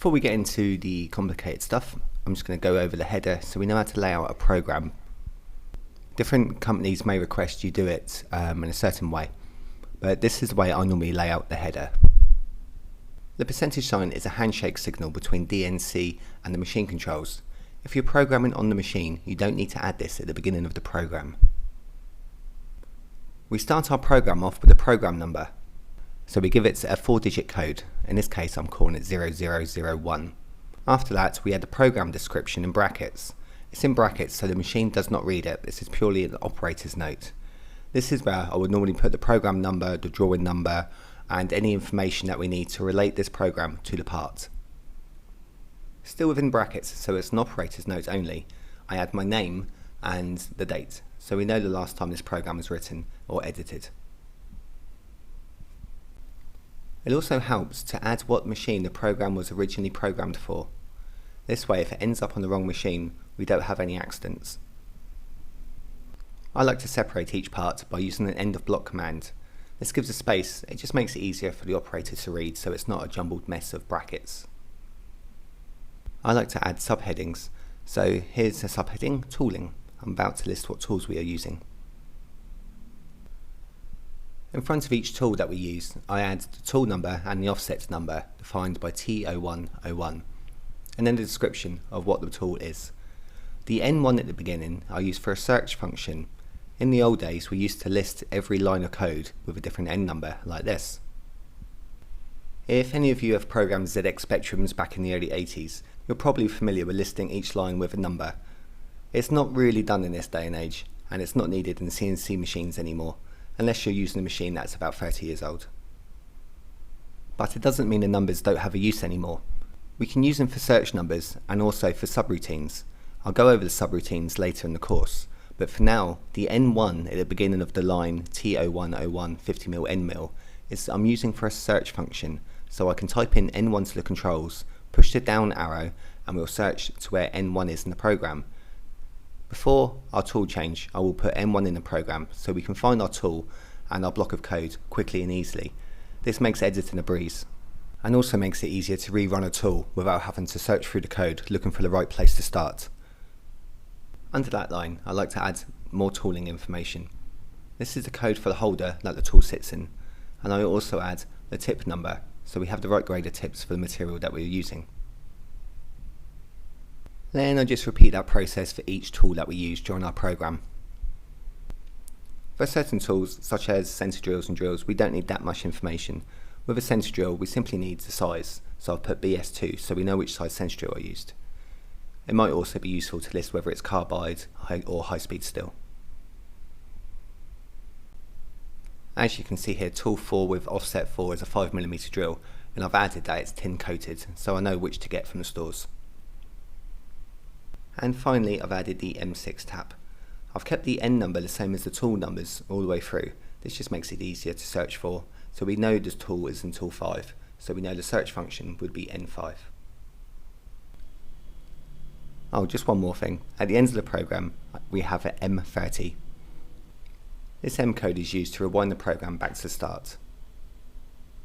Before we get into the complicated stuff, I'm just going to go over the header so we know how to lay out a program. Different companies may request you do it in a certain way, but this is the way I normally lay out the header. The percentage sign is a handshake signal between DNC and the machine controls. If you're programming on the machine, you don't need to add this at the beginning of the program. We start our program off with a program number. So we give it a 4-digit code. In this case, I'm calling it 0001. After that, we add the program description in brackets. It's in brackets so the machine does not read it. This is purely an operator's note. This is where I would normally put the program number, the drawing number, and any information that we need to relate this program to the part. Still within brackets, so it's an operator's note only, I add my name and the date, so we know the last time this program was written or edited. It also helps to add what machine the program was originally programmed for. This way, if it ends up on the wrong machine, we don't have any accidents. I like to separate each part by using an end of block command. This gives a space, it just makes it easier for the operator to read so it's not a jumbled mess of brackets. I like to add subheadings, so here's a subheading, tooling. I'm about to list what tools we are using. In front of each tool that we use, I add the tool number and the offset number, defined by T0101, and then the description of what the tool is. The N1 at the beginning I use for a search function. In the old days, we used to list every line of code with a different N number, like this. If any of you have programmed ZX Spectrums back in the early 80s, you're probably familiar with listing each line with a number. It's not really done in this day and age, and it's not needed in CNC machines anymore, unless you're using a machine that's about 30 years old. But it doesn't mean the numbers don't have a use anymore. We can use them for search numbers and also for subroutines. I'll go over the subroutines later in the course, but for now, the N1 at the beginning of the line T0101 50mm Nmil is I'm using for a search function, so I can type in N1 to the controls, push the down arrow, and we'll search to where N1 is in the program. Before our tool change, I will put N1 in the program so we can find our tool and our block of code quickly and easily. This makes editing a breeze, and also makes it easier to rerun a tool without having to search through the code looking for the right place to start. Under that line, I like to add more tooling information. This is the code for the holder that the tool sits in, and I also add the tip number so we have the right grade of tips for the material that we're using. Then I just repeat that process for each tool that we use during our program. For certain tools, such as center drills and drills, we don't need that much information. With a center drill, we simply need the size, so I've put BS2 so we know which size center drill I used. It might also be useful to list whether it's carbide or high-speed steel. As you can see here, tool 4 with offset 4 is a 5mm drill, and I've added that it's tin coated, so I know which to get from the stores. And finally, I've added the M6 tap. I've kept the N number the same as the tool numbers all the way through. This just makes it easier to search for, so we know this tool is in tool 5, so we know the search function would be N5. Oh, just one more thing. At the end of the program, we have an M30. This M code is used to rewind the program back to the start.